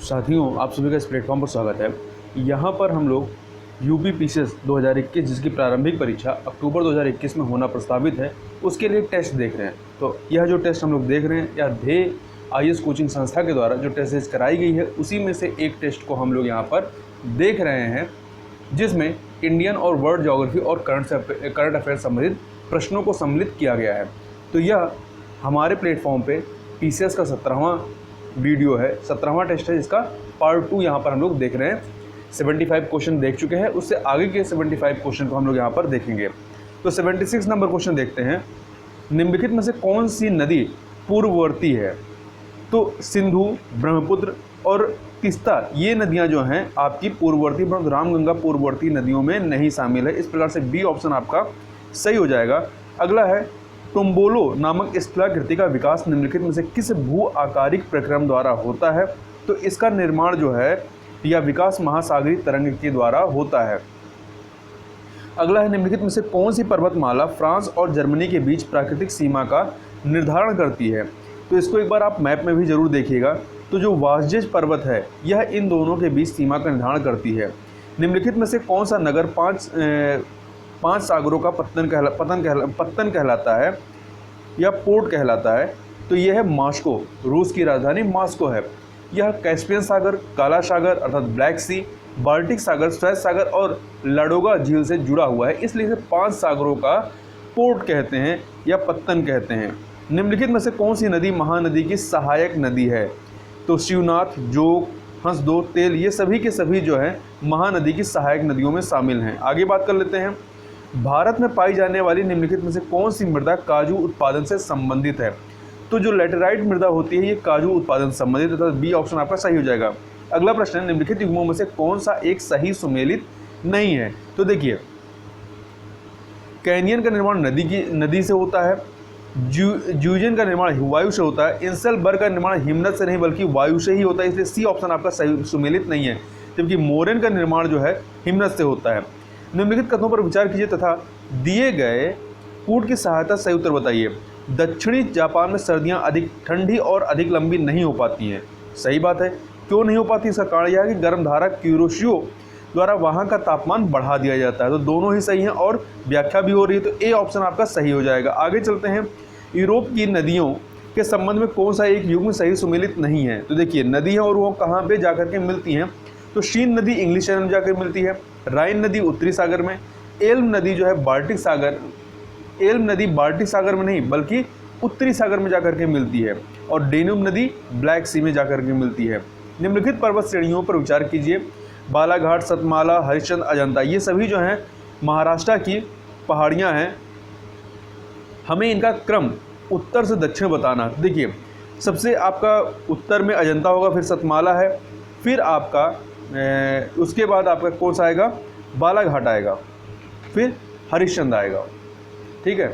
साथियों, आप सभी का इस प्लेटफॉर्म पर स्वागत है। यहाँ पर हम लोग यूपी पीसीएस 2021 जिसकी प्रारंभिक परीक्षा अक्टूबर 2021 में होना प्रस्तावित है, उसके लिए टेस्ट देख रहे हैं। तो यह जो टेस्ट हम लोग देख रहे हैं, यह ध्येय आईएएस कोचिंग संस्था के द्वारा जो टेस्ट कराई गई है, उसी में से एक टेस्ट को हम लोग यहाँ पर देख रहे हैं, जिसमें इंडियन और वर्ल्ड ज्योग्राफी और करंट अफेयर संबंधित प्रश्नों को सम्मिलित किया गया है। तो यह हमारे प्लेटफॉर्म पे पीसीएस का 17वां वीडियो है, 17वां टेस्ट है, जिसका पार्ट 2 यहाँ पर हम लोग देख रहे हैं। 75 क्वेश्चन देख चुके हैं, उससे आगे के 75 क्वेश्चन को हम लोग यहाँ पर देखेंगे। तो 76 नंबर क्वेश्चन देखते हैं। निम्नलिखित में से कौन सी नदी पूर्ववर्ती है? तो सिंधु, ब्रह्मपुत्र और तीस्ता, ये नदियाँ जो हैं आपकी पूर्ववर्ती, परंतु रामगंगा पूर्ववर्ती नदियों में नहीं शामिल है। इस प्रकार से बी ऑप्शन आपका सही हो जाएगा। अगला है, टुम्बोलो नामक स्थलाकृति का विकास निम्नलिखित में से किस भू आकारिक प्रक्रम द्वारा होता है? तो इसका निर्माण जो है या विकास महासागरीय तरंग के द्वारा होता है। अगला है, निम्नलिखित में से कौन सी पर्वतमाला फ्रांस और जर्मनी के बीच प्राकृतिक सीमा का निर्धारण करती है? तो इसको एक बार आप मैप में भी जरूर देखिएगा। तो जो वासजेज पर्वत है, यह इन दोनों के बीच सीमा का निर्धारण करती है। निम्नलिखित में से कौन सा नगर पांच सागरों का पत्तन कहलाता है या पोर्ट कहलाता है? तो यह है मॉस्को, रूस की राजधानी मॉस्को है। यह कैस्पियन सागर, काला सागर अर्थात ब्लैक सी, बाल्टिक सागर, श्वेत सागर और लाडोगा झील से जुड़ा हुआ है, इसलिए इसे 5 सागरों का पोर्ट कहते हैं या पत्तन कहते हैं। निम्नलिखित में से कौन सी नदी महानदी की सहायक नदी है? तो शिवनाथ, जोग, हंसदो, तेल, ये सभी के सभी जो है महानदी की सहायक नदियों में शामिल हैं। आगे बात कर लेते हैं। भारत में पाई जाने वाली निम्नलिखित में से कौन सी मृदा काजू उत्पादन से संबंधित है? तो जो लैटेराइट मृदा होती है, ये काजू उत्पादन से संबंधित है, तो बी ऑप्शन आपका सही हो जाएगा। अगला प्रश्न है, निम्नलिखित युग्मों में से कौन सा एक सही सुमेलित नहीं है? तो देखिए, कैनियन का निर्माण नदी से होता है, ज्यूजन का निर्माण वायु से होता है, इंसलबर्ग का निर्माण हिमनद से नहीं बल्कि वायु से ही होता है, इसलिए सी ऑप्शन आपका सही सुमेलित नहीं है। जबकि मोरेन का निर्माण जो है हिमनद से होता है। निम्नलिखित कथनों पर विचार कीजिए तथा दिए गए कूट की सहायता सही उत्तर बताइए। दक्षिणी जापान में सर्दियां अधिक ठंडी और अधिक लंबी नहीं हो पाती हैं। सही बात है। क्यों नहीं हो पाती? इसका कारण यह है कि गर्म धारा क्यूरोशियो द्वारा वहां का तापमान बढ़ा दिया जाता है। तो दोनों ही सही हैं और व्याख्या भी हो रही है, तो ए ऑप्शन आपका सही हो जाएगा। आगे चलते हैं। यूरोप की नदियों के संबंध में कौन सा एक युग्म सही सुमेलित नहीं है? तो देखिए, नदी है और वो कहाँ पे जाकर के मिलती हैं? तो शीन नदी इंग्लिश चैनल में जाकर मिलती है, राइन नदी उत्तरी सागर में, एल्म नदी जो है बाल्टिक सागर में नहीं बल्कि उत्तरी सागर में जाकर के मिलती है, और डेन्यूब नदी ब्लैक सी में जाकर के मिलती है। निम्नलिखित पर्वत श्रेणियों पर विचार कीजिए। बालाघाट, सतमाला, हरिश्चंद्र, अजंता, ये सभी जो हैं महाराष्ट्र की पहाड़ियाँ हैं। हमें इनका क्रम उत्तर से दक्षिण बताना। देखिए, सबसे आपका उत्तर में अजंता होगा, फिर सतमाला है, फिर आपका उसके बाद आपका कौन सा आएगा? बालाघाट आएगा, फिर हरिश्चंद्र आएगा। ठीक है,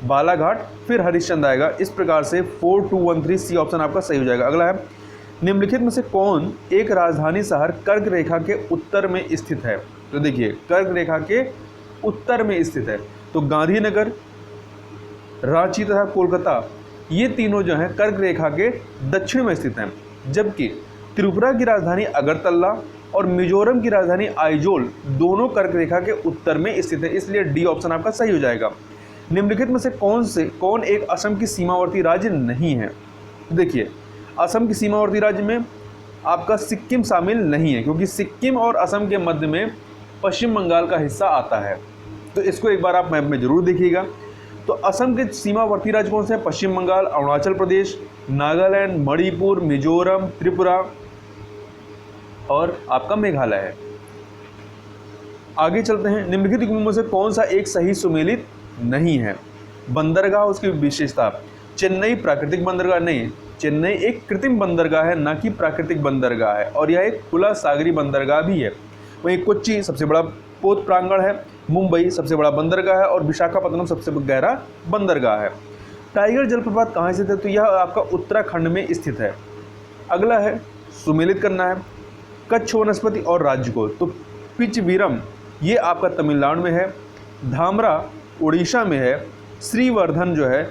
बालाघाट फिर हरिश्चंद्र आएगा। इस प्रकार से 4213 सी ऑप्शन आपका सही हो जाएगा। अगला है, निम्नलिखित में से कौन एक राजधानी शहर कर्क रेखा के उत्तर में स्थित है? तो देखिए, कर्क रेखा के उत्तर में स्थित है, तो गांधीनगर, रांची तथा कोलकाता, ये तीनों जो हैं कर्क रेखा के दक्षिण में स्थित हैं। जबकि त्रिपुरा की राजधानी अगरतला और मिजोरम की राजधानी आइजोल दोनों कर्क रेखा के उत्तर में स्थित है, इसलिए डी ऑप्शन आपका सही हो जाएगा। निम्नलिखित में से कौन एक असम की सीमावर्ती राज्य नहीं है? देखिए, असम की सीमावर्ती राज्य में आपका सिक्किम शामिल नहीं है, क्योंकि सिक्किम और असम के मध्य में पश्चिम बंगाल का हिस्सा आता है। तो इसको एक बार आप मैप में जरूर देखिएगा। तो असम के सीमावर्ती राज्य कौन से हैं? पश्चिम बंगाल, अरुणाचल प्रदेश, नागालैंड, मणिपुर, मिजोरम, त्रिपुरा और आपका मेघालय है। आगे चलते हैं। निम्नलिखित युग्मों में से कौन सा एक सही सुमेलित नहीं है? बंदरगाह, उसकी विशेषता। चेन्नई प्राकृतिक बंदरगाह नहीं, चेन्नई एक कृत्रिम बंदरगाह है, ना कि प्राकृतिक बंदरगाह है, और यह एक खुला सागरी बंदरगाह भी है। वहीं कोच्चि सबसे बड़ा पोत प्रांगण है, मुंबई सबसे बड़ा बंदरगाह है और विशाखापत्तनम सबसे गहरा बंदरगाह है। टाइगर जलप्रपात कहाँ स्थित है? तो यह आपका उत्तराखंड में स्थित है। अगला है, सुमेलित करना है कच्छ वनस्पति और राज्य को। तो पिचवीरम ये आपका तमिलनाडु में है, धामरा उड़ीसा में है, श्रीवर्धन जो है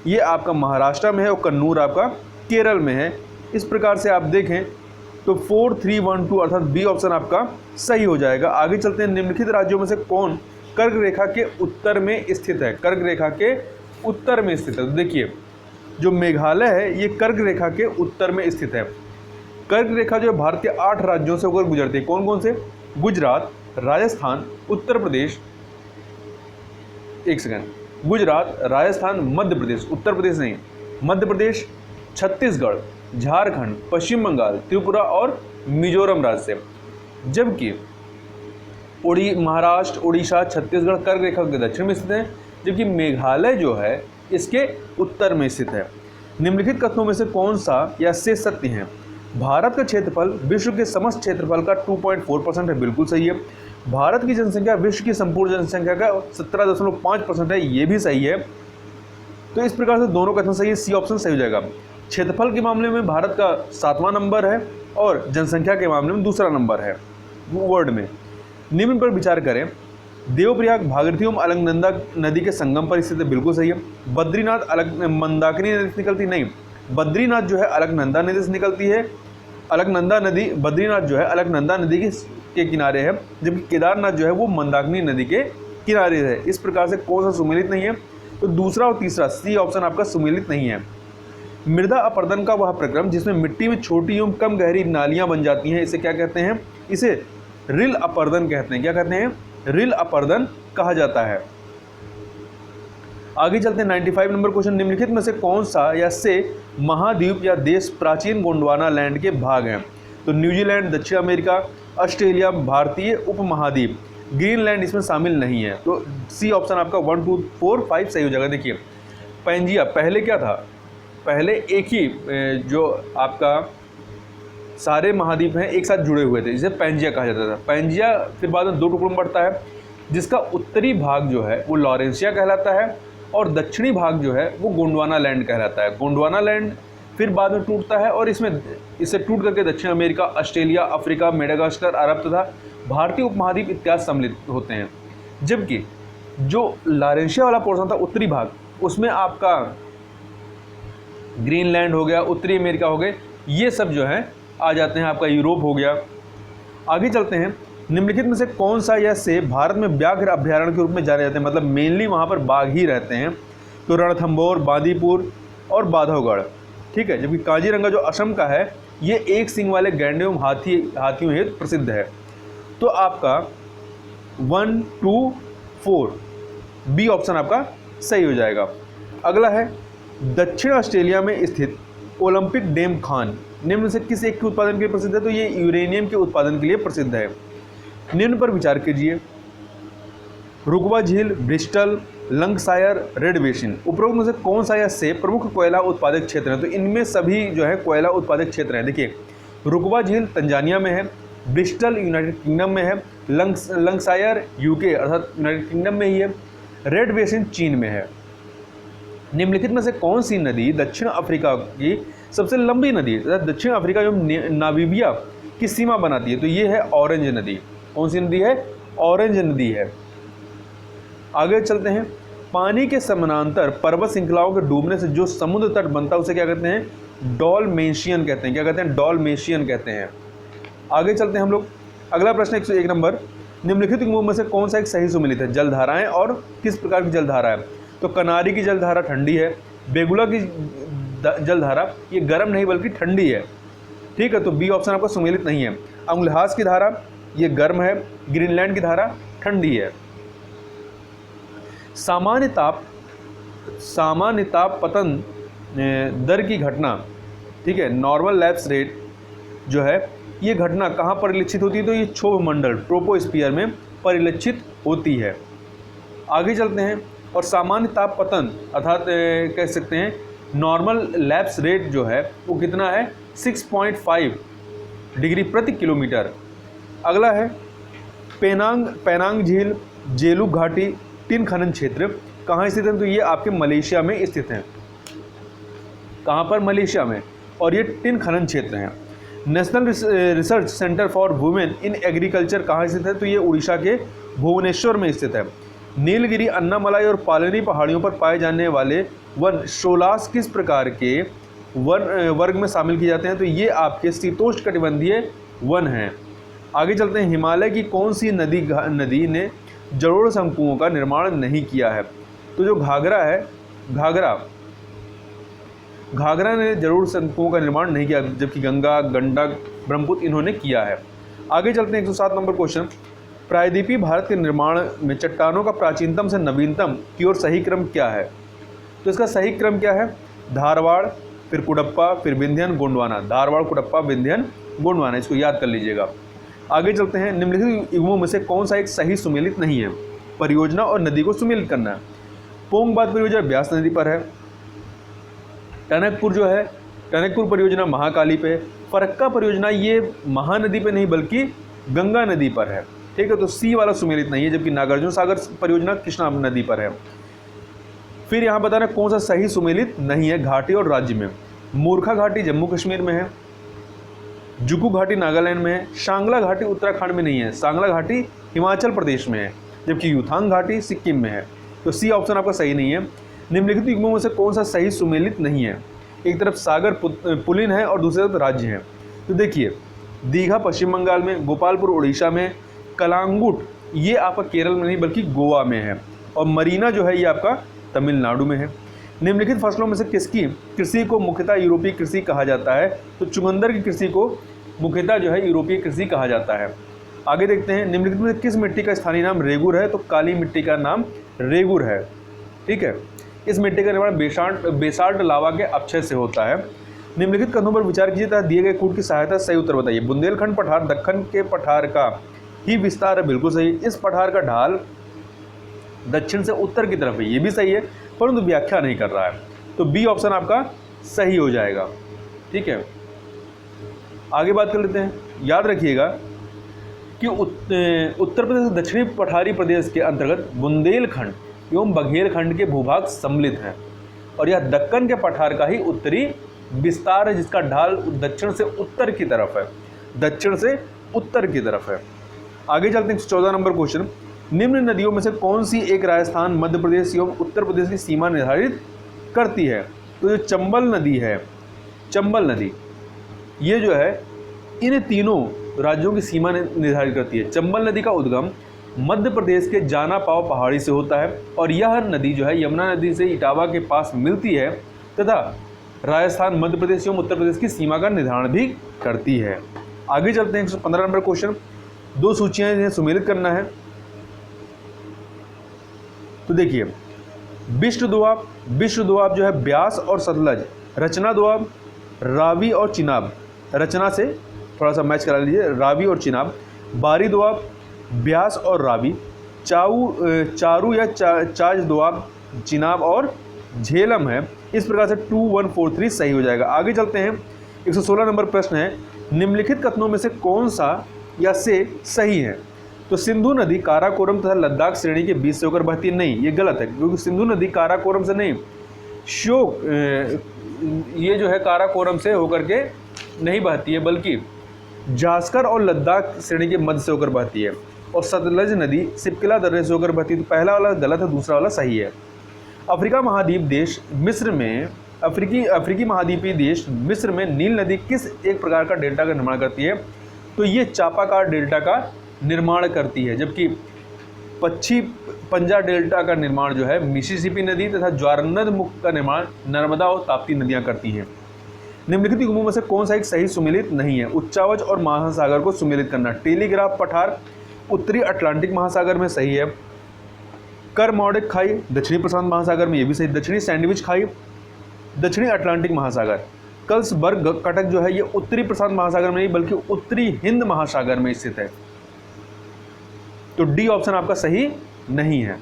ये आपका महाराष्ट्र में है और कन्नूर आपका केरल में है। इस प्रकार से आप देखें तो 4312 अर्थात बी ऑप्शन आपका सही हो जाएगा। आगे चलते हैं, निम्नलिखित राज्यों में से कौन कर्क रेखा के उत्तर में स्थित है? कर्क रेखा के उत्तर में स्थित है। तो देखिए जो मेघालय है ये कर्क रेखा के उत्तर में स्थित है। कर्क रेखा जो है भारत के 8 राज्यों से होकर गुजरती है। कौन कौन से? गुजरात, राजस्थान, उत्तर प्रदेश, एक सेकंड, गुजरात, राजस्थान, मध्य प्रदेश, उत्तर प्रदेश नहीं, मध्य प्रदेश, छत्तीसगढ़, झारखंड, पश्चिम बंगाल, त्रिपुरा और मिजोरम राज्य से। जबकि महाराष्ट्र, उड़ीसा, छत्तीसगढ़ कर्क रेखा के दक्षिण में स्थित है, जबकि मेघालय जो है इसके उत्तर में स्थित है। निम्नलिखित कथनों में से कौन सा या से सत्य है? भारत का क्षेत्रफल विश्व के समस्त क्षेत्रफल का 2.4% है, बिल्कुल सही है। भारत की जनसंख्या विश्व की संपूर्ण जनसंख्या का 17.5% है, ये भी सही है। तो इस प्रकार से दोनों कथन सही है, सी ऑप्शन सही हो जाएगा। क्षेत्रफल के मामले में भारत का 7वां नंबर है और जनसंख्या के मामले में दूसरा नंबर है वर्ल्ड में। निम्न पर विचार करें, देवप्रयाग भागीरथी एवं अलकनंदा नदी के संगम पर स्थित है, बिल्कुल सही है। बद्रीनाथ मंदाकिनी नदी से निकलती नहीं, बद्रीनाथ जो है अलकनंदा नदी से निकलती है। अलकनंदा नदी, बद्रीनाथ जो है अलकनंदा नदी के किनारे है, जबकि केदारनाथ जो है वो मंदाकिनी नदी के किनारे है। इस प्रकार से कौन सा सुमेलित नहीं है? तो दूसरा और तीसरा, सी ऑप्शन आपका सुमेलित नहीं है। मृदा अपरदन का वह प्रक्रम जिसमें मिट्टी में छोटी एवं कम गहरी नालियां बन जाती हैं, इसे क्या कहते हैं? इसे रिल अपरदन कहते हैं। क्या कहते हैं? रिल अपरदन कहा जाता है। आगे चलते हैं 95 नंबर क्वेश्चन, निम्नलिखित में से कौन सा या से महाद्वीप या देश प्राचीन गोंडवाना लैंड के भाग हैं? तो न्यूजीलैंड, दक्षिण अमेरिका, ऑस्ट्रेलिया, भारतीय उपमहाद्वीप, ग्रीनलैंड इसमें शामिल नहीं है। तो सी ऑप्शन आपका 1, 2, 4, 5 सही हो जाएगा। देखिए पैंजिया पहले क्या था? पहले एक ही जो आपका सारे महाद्वीप हैं एक साथ जुड़े हुए थे, जिसे पैंजिया कहा जाता था। पैंजिया फिर बाद में 2 टुकड़ों में बढ़ता है, जिसका उत्तरी भाग जो है वो लॉरेंसिया कहलाता है और दक्षिणी भाग जो है वो गोंडवाना लैंड कहलाता है। गोंडवाना लैंड फिर बाद में टूटता है और इसे टूट करके दक्षिण अमेरिका, ऑस्ट्रेलिया, अफ्रीका, मेडागास्कर, अरब तथा भारतीय उपमहाद्वीप इत्यादि सम्मिलित होते हैं। जबकि जो लॉरेंसिया वाला पोर्शन था उत्तरी भाग, उसमें आपका ग्रीनलैंड हो गया, उत्तरी अमेरिका हो गए, ये सब जो है आ जाते हैं, आपका यूरोप हो गया। आगे चलते हैं, निम्नलिखित में से कौन सा या से भारत में व्याघ्र अभ्यारण्य के रूप में जाने जाते हैं? मतलब मेनली वहाँ पर बाघ ही रहते हैं। तो रणथंभौर, बांदीपुर और बांधवगढ़, ठीक है। जबकि काजीरंगा जो असम का है ये एक सींग वाले गैंडे एवं हाथियों हेतु प्रसिद्ध है। तो आपका 1, 2, 4 बी ऑप्शन आपका सही हो जाएगा। अगला है, दक्षिण ऑस्ट्रेलिया में स्थित ओलंपिक डैम खान निम्न से किस एक के उत्पादन के लिए प्रसिद्ध है? तो ये यूरेनियम के उत्पादन के लिए प्रसिद्ध है। निम्न पर विचार कीजिए, रुकवा झील, ब्रिस्टल, लंकशायर, रेड बेसिन, उपरोक्त में से कौन सा या से प्रमुख कोयला उत्पादक क्षेत्र है? तो इनमें सभी जो है कोयला उत्पादक क्षेत्र है। देखिए रुकवा झील तंजानिया में है, ब्रिस्टल यूनाइटेड किंगडम में है, लंकशायर यूके अर्थात यूनाइटेड किंगडम में ही है, रेड बेसिन चीन में है। निम्नलिखित में से कौन सी नदी दक्षिण अफ्रीका की सबसे लंबी नदी है? दक्षिण अफ्रीका एवं नामीबिया की सीमा बनाती है। तो ये है ऑरेंज नदी। कौन सी नदी है? ऑरेंज नदी है। आगे चलते हैं, पानी के समानांतर पर्वत श्रृंखलाओं के डूबने से जो समुद्र तट बनता है उसे क्या कहते हैं? डॉल्मेशियन कहते हैं। क्या कहते हैं? डॉल्मेशियन कहते हैं। आगे चलते हैं हम लोग, अगला प्रश्न 101 नंबर, निम्नलिखित में से कौन सा एक सही सुमेलित है? जलधाराएं और किस प्रकार की जलधारा है? तो कनारी की जलधारा ठंडी है, बेगुला की जलधारा ये गर्म नहीं बल्कि ठंडी है, ठीक है। तो बी ऑप्शन आपका सुमेलित नहीं है। अंगुलहास की धारा ये गर्म है, ग्रीनलैंड की धारा ठंडी है। सामान्य ताप पतन दर की घटना, ठीक है, नॉर्मल लैप्स रेट जो है ये घटना कहाँ परिलक्षित होती है? तो ये क्षोभ मंडल ट्रोपोस्फीयर में परिलक्षित होती है। आगे चलते हैं, और सामान्य ताप पतन अर्थात कह सकते हैं नॉर्मल लैप्स रेट जो है वो कितना है? 6.5 डिग्री प्रति किलोमीटर। अगला है, पेनांग झील, जेलुक घाटी, टिन खनन क्षेत्र कहाँ स्थित है? तो ये आपके मलेशिया में स्थित हैं। कहाँ पर? मलेशिया में। और ये टिन खनन क्षेत्र हैं। National research centre for women in agriculture कहाँ स्थित है? तो ये उड़ीसा के भुवनेश्वर में स्थित है। नीलगिरी, अन्नामलाई और पालनी पहाड़ियों पर पाए जाने वाले वन शोलास किस प्रकार के वर्ग में शामिल किए जाते हैं, तो ये आपके शीतोष्णकटिबंधीय वन हैं। आगे चलते हैं, हिमालय की कौन सी नदी ने जलोढ़ शंकुओं का निर्माण नहीं किया है? तो जो घाघरा है, घाघरा ने जलोढ़ शंकुओं का निर्माण नहीं किया, जबकि गंगा, गंडक, ब्रह्मपुत्र इन्होंने किया है। आगे चलते हैं 107 नंबर क्वेश्चन, प्रायद्वीपीय भारत के निर्माण में चट्टानों का प्राचीनतम से नवीनतम की ओर सही क्रम क्या है? तो इसका सही क्रम क्या है? धारवाड़, फिर कुडप्पा, फिर विंध्यन, गोंडवाना। धारवाड़, कुडप्पा, विंध्यन, गोंडवाना, इसको याद कर लीजिएगा। आगे चलते हैं, निम्नलिखित युग्मों में से कौन सा एक सही सुमेलित नहीं है? परियोजना और नदी को सुमेलित करना है। पोंगबाद परियोजना ब्यास नदी पर है। टनकपुर परियोजना महाकाली पे। फरक्का परियोजना ये महानदी पे नहीं बल्कि गंगा नदी पर है, ठीक है, तो सी वाला सुमेलित नहीं है, जबकि नागार्जुन सागर परियोजना कृष्णा नदी पर है। फिर यहाँ बताना कौन सा सही सुमेलित नहीं है घाटी और राज्य में। मूर्खा घाटी जम्मू कश्मीर में है, जुकू घाटी नागालैंड में है, सांगला घाटी उत्तराखंड में नहीं है, सांगला घाटी हिमाचल प्रदेश में है, जबकि युथांग घाटी सिक्किम में है, तो सी ऑप्शन आपका सही नहीं है। निम्नलिखित युग्मों में से कौन सा सही सुमेलित नहीं है? एक तरफ सागर पुलिन है और दूसरी तरफ राज्य है। तो देखिए, दीघा पश्चिम बंगाल में, गोपालपुर उड़ीसा में, कलांगुट ये आपका केरल में नहीं बल्कि गोवा में है, और मरीना जो है ये आपका तमिलनाडु में है। निम्नलिखित फसलों में से किसकी कृषि को मुख्यतः यूरोपीय कृषि कहा जाता है? तो चुकंदर की कृषि को मुख्यतः जो है यूरोपीय कृषि कहा जाता है। आगे देखते हैं, निम्नलिखित में किस मिट्टी का स्थानीय नाम रेगुर है? तो काली मिट्टी का नाम रेगुर है, ठीक है। इस मिट्टी का निर्माण बेसाल्ट लावा के अपक्षय से होता है। निम्नलिखित कथनों पर विचार कीजिए तथा दिए गए कूट की सहायता से सही उत्तर बताइए। बुंदेलखंड पठार दक्कन के पठार का ही विस्तार है, बिल्कुल सही। इस पठार का ढाल दक्षिण से उत्तर की तरफ है, ये भी सही है, परंतु व्याख्या नहीं कर रहा है, तो बी ऑप्शन आपका सही हो जाएगा, ठीक है। आगे बात कर लेते हैं। याद रखिएगा कि उत्तर प्रदेश दक्षिणी पठारी प्रदेश के अंतर्गत बुंदेलखंड एवं बघेलखंड के भूभाग सम्मिलित हैं, और यह दक्कन के पठार का ही उत्तरी विस्तार है, जिसका ढाल दक्षिण से उत्तर की तरफ है, दक्षिण से उत्तर की तरफ है। आगे चलते हैं 14 नंबर क्वेश्चन, निम्न नदियों में से कौन सी एक राजस्थान, मध्य प्रदेश एवं उत्तर प्रदेश की सीमा निर्धारित करती है? तो जो चंबल नदी है, चंबल नदी ये जो है इन तीनों राज्यों की सीमा निर्धारित करती है। चंबल नदी का उद्गम मध्य प्रदेश के जाना पाव पहाड़ी से होता है, और यह नदी जो है यमुना नदी से इटावा के पास मिलती है तथा राजस्थान, मध्य प्रदेश एवं उत्तर प्रदेश की सीमा का निर्धारण भी करती है। आगे चलते हैं 115 नंबर क्वेश्चन, दो सूचियां इन्हें सुमेलित करना है। तो देखिए, विष्णु दोआब जो है ब्यास और सतलज, रचना दोआब रावी और चिनाब, रचना से थोड़ा सा मैच करा लीजिए, रावी और चिनाब। बारी दोआब ब्यास और रावी, चारू या चाज दोआब चिनाब और झेलम है। इस प्रकार से 2, 1, 4, 3 सही हो जाएगा। आगे चलते हैं, 116 नंबर प्रश्न है, निम्नलिखित कथनों में से कौन सा या से सही है? तो सिंधु नदी काराकोरम तथा लद्दाख श्रेणी के बीच से होकर बहती है, नहीं, ये गलत है, क्योंकि सिंधु नदी काराकोरम से नहीं, श्योक ये जो है काराकोरम से होकर के नहीं बहती है, बल्कि जास्कर और लद्दाख श्रेणी के मध्य से होकर बहती है, और सतलज नदी सिपकिला दर्रे से होकर बहती है। तो पहला वाला गलत है, दूसरा वाला सही है। अफ्रीकी महाद्वीपीय देश मिस्र में नील नदी किस एक प्रकार का डेल्टा का निर्माण करती है? तो ये चापाकार डेल्टा का निर्माण करती है, जबकि पश्चिमी पंजा डेल्टा का निर्माण जो है मिसिसिपी नदी तथा ज्वारनद मुख का निर्माण नर्मदा और ताप्ती नदियां करती हैं। निम्नलिखित युग्मों में से कौन सा एक सही सुमेलित नहीं है? उच्चावच और महासागर को सुमेलित करना। टेलीग्राफ पठार उत्तरी अटलांटिक महासागर में सही है। करमौडिक खाई दक्षिणी प्रशांत महासागर में, ये भी सही। दक्षिणी सैंडविच खाई दक्षिणी अटलांटिक महासागर। कल्सबर्ग कटक जो है ये उत्तरी प्रशांत महासागर में नहीं बल्कि उत्तरी हिंद महासागर में स्थित है, तो डी ऑप्शन आपका सही नहीं है।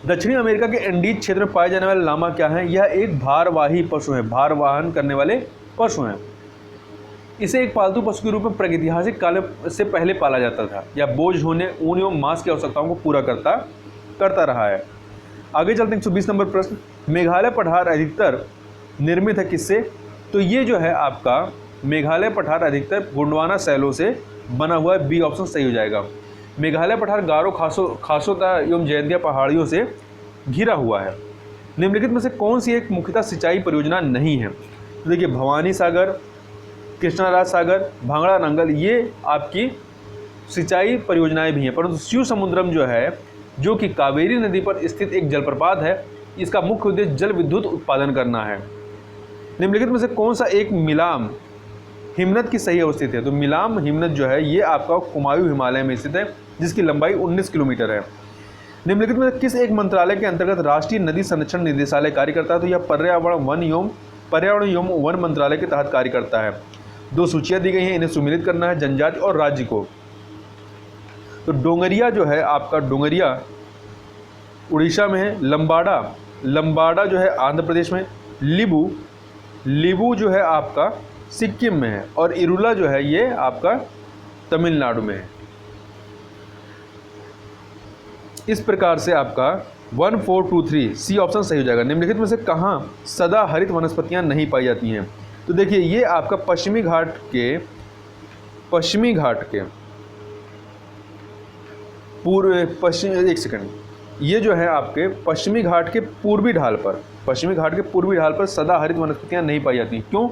दक्षिणी अमेरिका के एंडीज क्षेत्र में पाए जाने वाले लामा क्या है? यह एक भारवाही पशु है, भार वाहन करने वाले पशु हैं। इसे एक पालतू पशु के रूप में प्रागैतिहासिक काल से पहले पाला जाता था, या बोझ होने, ऊन एवं मांस की आवश्यकताओं को पूरा करता रहा है। आगे चलते हैं 120 नंबर प्रश्न, मेघालय पठार अधिकतर निर्मित है किससे? तो ये जो है आपका मेघालय पठार अधिकतर गोंडवाना शैलों से बना हुआ है, बी ऑप्शन सही हो जाएगा। मेघालय पठार गारो खासोता एवं जयंतिया पहाड़ियों से घिरा हुआ है। निम्नलिखित में से कौन सी एक मुख्यतः सिंचाई परियोजना नहीं है? तो देखिए भवानी सागर, कृष्णाराज सागर, भांगड़ा नांगल, ये आपकी सिंचाई परियोजनाएं भी हैं, परंतु शिव समुद्रम जो है, जो कि कावेरी नदी पर स्थित एक जलप्रपात है, इसका मुख्य उद्देश्य जल विद्युत उत्पादन करना है। निम्नलिखित में से कौन सा एक मिलाम हिमनद की सही अवस्थित है? तो मिलाम हिमनद जो है ये आपका कुमायूं हिमालय में स्थित है, जिसकी लंबाई 19 किलोमीटर है। निम्नलिखित में किस एक मंत्रालय के अंतर्गत राष्ट्रीय नदी संरक्षण निदेशालय कार्य करता है? तो यह पर्यावरण एवं वन मंत्रालय के तहत कार्य करता है। 2 सूचियां दी गई हैं, इन्हें सुमेलित करना है, जनजाति और राज्य को। तो डोंगरिया जो है आपका, डोंगरिया उड़ीसा में है, लंबाड़ा जो है आंध्र प्रदेश में, लिबू जो है आपका सिक्किम में है, और इरुला जो है ये आपका तमिलनाडु में है। इस प्रकार से आपका 1423 सी ऑप्शन सही हो जाएगा। निम्नलिखित में से कहाँ सदा हरित वनस्पतियां नहीं पाई जाती हैं? तो देखिए ये आपका पश्चिमी घाट के ये जो है आपके पश्चिमी घाट के पूर्वी ढाल पर सदा हरित वनस्पतियां नहीं पाई जाती। क्यों?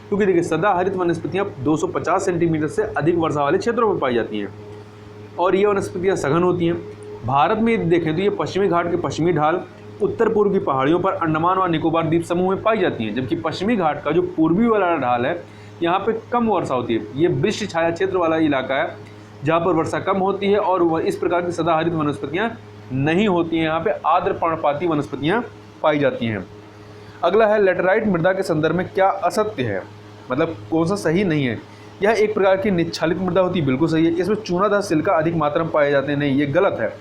क्योंकि देखिए सदा हरित वनस्पतियां 250 सेंटीमीटर से अधिक वर्षा वाले क्षेत्रों में पाई जाती हैं, और ये वनस्पतियां सघन होती हैं। भारत में यदि देखें तो ये पश्चिमी घाट के पश्चिमी ढाल, उत्तर पूर्व की पहाड़ियों पर, अंडमान और निकोबार द्वीप समूह में पाई जाती हैं, जबकि पश्चिमी घाट का जो पूर्वी वाला ढाल है यहाँ पे कम वर्षा होती है। ये वृक्ष छाया क्षेत्र वाला इलाका है जहाँ पर वर्षा कम होती है, और वह इस प्रकार की सदाहरित वनस्पतियाँ नहीं होती हैं। यहाँ पे आर्द्र पर्णपाती वनस्पतियाँ पाई जाती हैं। अगला है लेटराइट मृदा के संदर्भ में क्या असत्य है, मतलब कौन सा सही नहीं है? यह एक प्रकार की निच्छालित मृदा होती है, बिल्कुल सही है। इसमें चूनादार सिलिका अधिक मात्रा में पाए जाते हैं, नहीं, ये गलत है,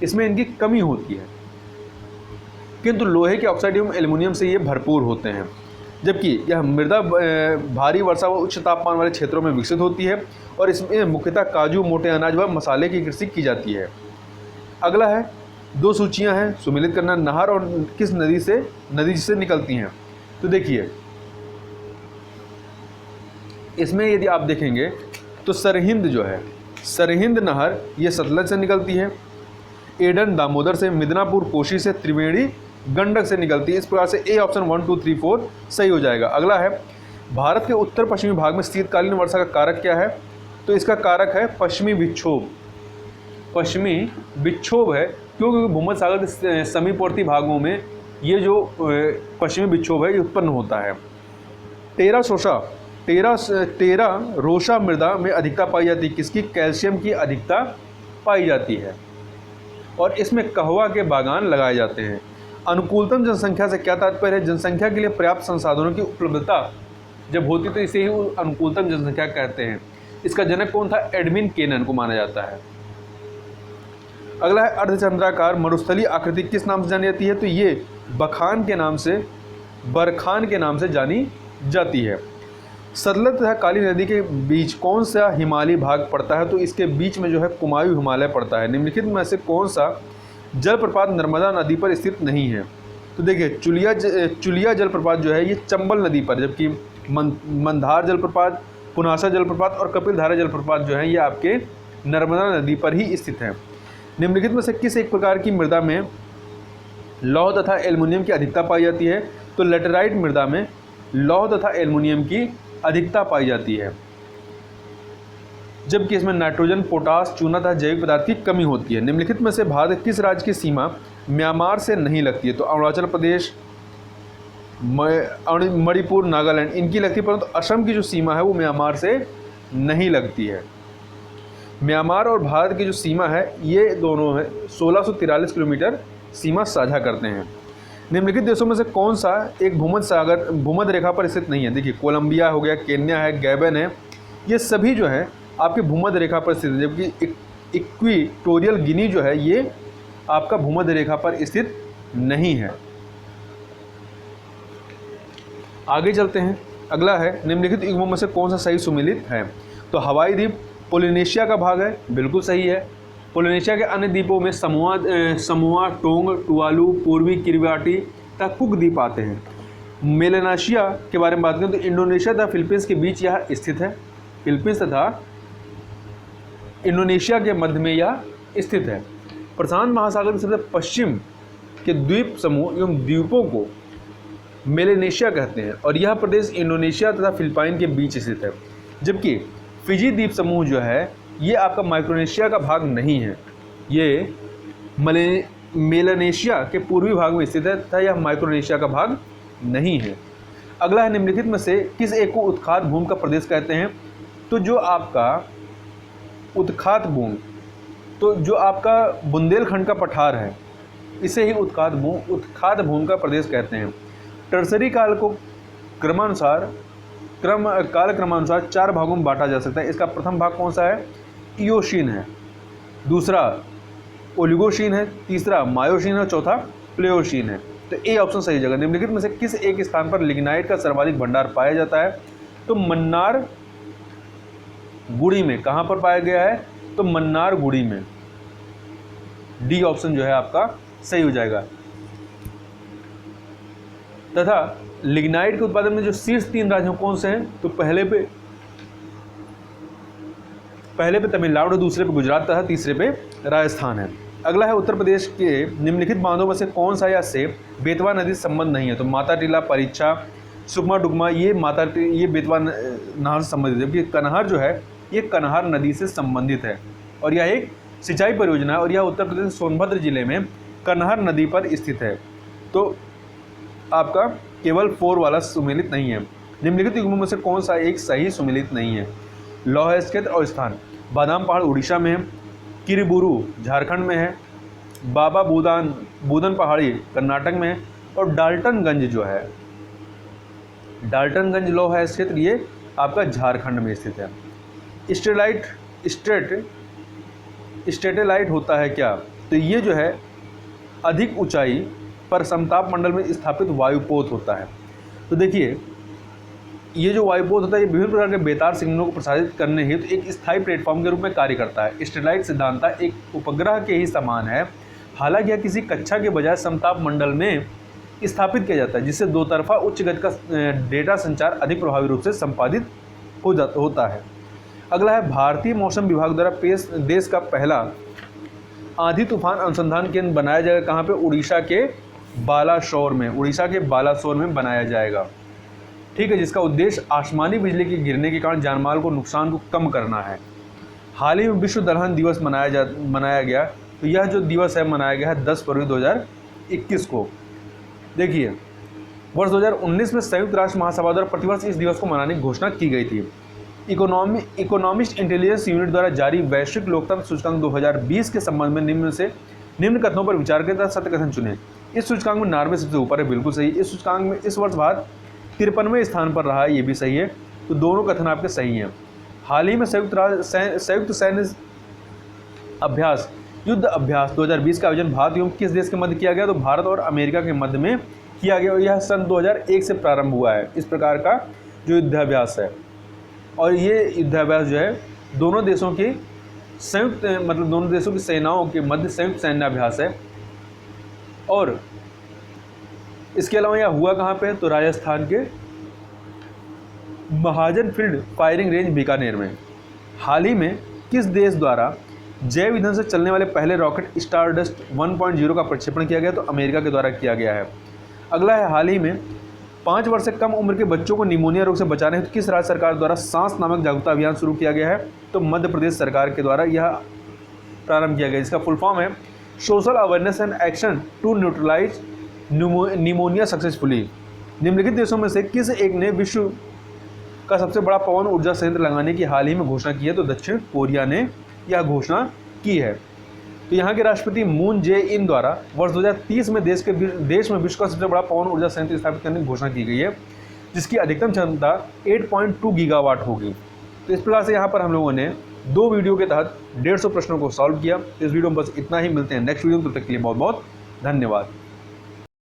इसमें इनकी कमी होती है। किंतु लोहे के ऑक्साइड एवं एल्युमिनियम से ये भरपूर होते हैं, जबकि यह मृदा भारी वर्षा व उच्च तापमान वाले क्षेत्रों में विकसित होती है, और इसमें मुख्यतः काजू, मोटे अनाज व मसाले की कृषि की जाती है। अगला है 2 सूचियां हैं, सुमेलित करना, नहर और किस नदी से निकलती हैं? तो देखिए इसमें यदि आप देखेंगे तो सरहिंद जो है, सरहिंद नहर ये सतलज से निकलती है, एडन दामोदर से, मिदनापुर कोशी से, त्रिवेणी गंडक से निकलती है। इस प्रकार से ए ऑप्शन 1, 2, 3, 4 सही हो जाएगा। अगला है भारत के उत्तर पश्चिमी भाग में शीतकालीन वर्षा का कारक क्या है? तो इसका कारक है पश्चिमी विक्षोभ है, क्योंकि भूमध्य सागर के समीपवर्ती भागों में ये जो पश्चिमी विक्षोभ है ये उत्पन्न होता है। टेरा रोसा मृदा में अधिकता पाई जाती है, किसकी? कैल्शियम की अधिकता पाई जाती है, और इसमें कहवा के बागान लगाए जाते हैं। अनुकूलतम जनसंख्या से क्या तात्पर्य है? जनसंख्या के लिए पर्याप्त संसाधनों की उपलब्धता जब होती तो इसे ही अनुकूलतम जनसंख्या कहते हैं। इसका जनक कौन था? एडविन केनन को माना जाता है। अगला है अर्धचंद्राकार मरुस्थलीय आकृति किस नाम से जानी जाती है? तो ये बरखान के नाम से जानी जाती है। सतलज तथा काली नदी के बीच कौन सा हिमालयी भाग पड़ता है? तो इसके बीच में जो है कुमायूं हिमालय पड़ता है। निम्नलिखित में से कौन सा जलप्रपात नर्मदा नदी पर स्थित नहीं है? तो देखिए चुलिया जलप्रपात जो है ये चंबल नदी पर, जबकि मंदार जलप्रपात, पुनासा जलप्रपात और कपिलधारा जलप्रपात जो है ये आपके नर्मदा नदी पर ही स्थित है। निम्नलिखित में से किस एक प्रकार की मृदा में लौह तथा एल्युमिनियम की अधिकता पाई जाती है? तो लेटराइट मृदा में लौह तथा एल्युमिनियम की अधिकता पाई जाती है, जबकि इसमें नाइट्रोजन, पोटास, चूना तथा जैविक पदार्थ की कमी होती है। निम्नलिखित में से भारत किस राज्य की सीमा म्यांमार से नहीं लगती है? तो अरुणाचल प्रदेश, मणिपुर, नागालैंड इनकी लगती है, परंतु असम की जो सीमा है वो म्यांमार से नहीं लगती है। म्यांमार और भारत की जो सीमा है ये दोनों है 1643 किलोमीटर सीमा साझा करते हैं। निम्नलिखित देशों में से कौन सा एक भूमध्य रेखा पर स्थित नहीं है? देखिए कोलंबिया हो गया, केन्या है, गैबन है, ये सभी जो है आपके भूमध्य रेखा पर स्थित है, जबकि इक्वेटोरियल गिनी जो है ये आपका भूमध्य रेखा पर स्थित नहीं है। आगे चलते हैं। अगला है निम्नलिखित युग्मों में से कौन सा सही सुमेलित है? तो हवाई द्वीप पोलिनेशिया का भाग है, बिल्कुल सही है। पोलिनेशिया के अन्य द्वीपों में समोआ, टोंग, टुवालू, पूर्वी किरिबाटी तथा कुक द्वीप आते हैं। मेलेनेशिया के बारे में बात करें तो इंडोनेशिया तथा फिलीपींस के बीच यह स्थित है। फिलीपींस तथा इंडोनेशिया के मध्य में यह स्थित है। प्रशांत महासागर के सबसे पश्चिम के द्वीप समूह एवं द्वीपों को मेलानेशिया कहते हैं और यह प्रदेश इंडोनेशिया तथा फिलिपाइन के बीच स्थित है। जबकि फिजी द्वीप समूह जो है ये आपका माइक्रोनेशिया का भाग नहीं है, ये मेलानेशिया के पूर्वी भाग में स्थित है तथा यह माइक्रोनेशिया का भाग नहीं है। अगला है निम्नलिखित में से किस एक को उत्खात भूमि का प्रदेश कहते हैं? तो जो आपका उत्खात भूमि, तो जो आपका बुंदेलखंड का पठार है इसे ही उत्खात भूमि का प्रदेश कहते हैं। टर्सरी काल को क्रमानुसार 4 भागों में बांटा जा सकता है। इसका प्रथम भाग कौन सा है? इयोशीन है, दूसरा ओलिगोशीन है, तीसरा मायोशीन है, चौथा प्लेयोशीन है। तो ए ऑप्शन सही जगह। निम्नलिखित में से किस एक स्थान पर लिग्नाइट का सर्वाधिक भंडार पाया जाता है? तो मन्नार गुड़ी में। कहाँ पर पाया गया है? तो मन्नार गुड़ी में। डी ऑप्शन जो है आपका सही हो जाएगा। तथा लिग्नाइट के उत्पादन में जो शीर्ष 3 राज्यों कौन से हैं? तो पहले पे तमिलनाडु, दूसरे पे गुजरात तथा तीसरे पे राजस्थान है। अगला है उत्तर प्रदेश के निम्नलिखित बांधों में से कौन सा या से बेतवा नदी से संबंध नहीं है? तो माता टीला, परीक्षा, सुकमा डुकमा ये बेतवा नहर से संबंधित है। जबकि कन्हार जो है ये कन्हार नदी से संबंधित है और यह एक सिंचाई परियोजना है और यह उत्तर प्रदेश सोनभद्र जिले में कन्हार नदी पर स्थित है। तो आपका केवल 4 वाला सुमेलित नहीं है। निम्नलिखित युग्मों में से कौन सा एक सही सुमेलित नहीं है? लौह क्षेत्र और स्थान। बादाम पहाड़ उड़ीसा में है, किरीबुरू झारखंड में है, बाबा बूदन पहाड़ी कर्नाटक में है और डाल्टनगंज जो है डाल्टनगंज लौह क्षेत्र ये आपका झारखंड में स्थित है। स्टेटेलाइट होता है क्या? तो ये जो है अधिक ऊंचाई पर समताप मंडल में स्थापित वायुपोत होता है। तो देखिए ये जो वायुपोत होता है ये विभिन्न प्रकार के बेतार सिग्नलों को प्रसारित करने हेतु एक स्थायी प्लेटफॉर्म के रूप में कार्य करता है। स्टेलाइट सिद्धांता एक उपग्रह के ही समान है, हालांकि यह किसी कक्षा के बजाय समताप मंडल में स्थापित किया जाता है जिससे दो तरफा उच्च गति का डेटा संचार अधिक प्रभावी रूप से संपादित होता है। अगला है भारतीय मौसम विभाग द्वारा देश का पहला आंधी तूफान अनुसंधान केंद्र बनाया जाएगा कहाँ पे? उड़ीसा के बालासोर में बनाया जाएगा। ठीक है, जिसका उद्देश्य आसमानी बिजली के गिरने के कारण जानमाल को नुकसान को कम करना है। हाल ही में विश्व दलहन दिवस मनाया गया। तो यह जो दिवस है मनाया गया है 10 फरवरी 2021 को। देखिए वर्ष 2019 में संयुक्त राष्ट्र महासभा द्वारा प्रतिवर्ष इस दिवस को मनाने की घोषणा की गई थी। इकोनॉमिस्ट इंटेलिजेंस यूनिट द्वारा जारी वैश्विक लोकतंत्र सूचकांक 2020 के संबंध में निम्न कथनों पर विचार करें तथा सत्य कथन चुनें। इस सूचकांक में नॉर्वे सबसे ऊपर है, बिल्कुल सही। इस सूचकांक में इस वर्ष भारत 53वें स्थान पर रहा है, ये भी सही है। तो दोनों कथन आपके सही हैं। हाल ही में संयुक्त सैन्य अभ्यास युद्ध अभ्यास 2020 का आयोजन भारत एवं किस देश के मध्य किया गया? तो भारत और अमेरिका के मध्य में किया गया और यह सन 2001 से प्रारंभ हुआ है। इस प्रकार का जो युद्धाभ्यास है और ये युद्धाभ्यास जो है दोनों देशों की सेनाओं के मध्य संयुक्त सैन्य अभ्यास है। और इसके अलावा यह हुआ कहाँ पे? तो राजस्थान के महाजन फील्ड फायरिंग रेंज बीकानेर में। हाल ही में किस देश द्वारा जैव ईंधन से चलने वाले पहले रॉकेट स्टारडस्ट 1.0 का प्रक्षेपण किया गया? तो अमेरिका के द्वारा किया गया है। अगला है हाल ही में 5 वर्ष से कम उम्र के बच्चों को निमोनिया रोग से बचाने हेतु किस राज्य सरकार द्वारा सांस नामक जागरूकता अभियान शुरू किया गया है? तो मध्य प्रदेश सरकार के द्वारा यह प्रारंभ किया गया, जिसका फुल फॉर्म है social awareness and action to neutralise pneumonia successfully. निम्नलिखित देशों में से किस एक ने विश्व का सबसे बड़ा पवन ऊर्जा संयंत्र लगाने की हाल ही में घोषणा की है? तो दक्षिण कोरिया ने यह घोषणा की है। तो यहाँ के राष्ट्रपति मून जे इन द्वारा वर्ष 2030 में देश में विश्व का सबसे बड़ा पवन ऊर्जा संयंत्र स्थापित करने की घोषणा की गई है, जिसकी अधिकतम क्षमता 8.2 गीगावाट होगी। तो इस प्रकार से यहाँ पर हम लोगों ने 2 वीडियो के तहत 150 प्रश्नों को सॉल्व किया। इस वीडियो में बस इतना ही। मिलते हैं नेक्स्ट वीडियो में, तब तक के लिए बहुत बहुत धन्यवाद।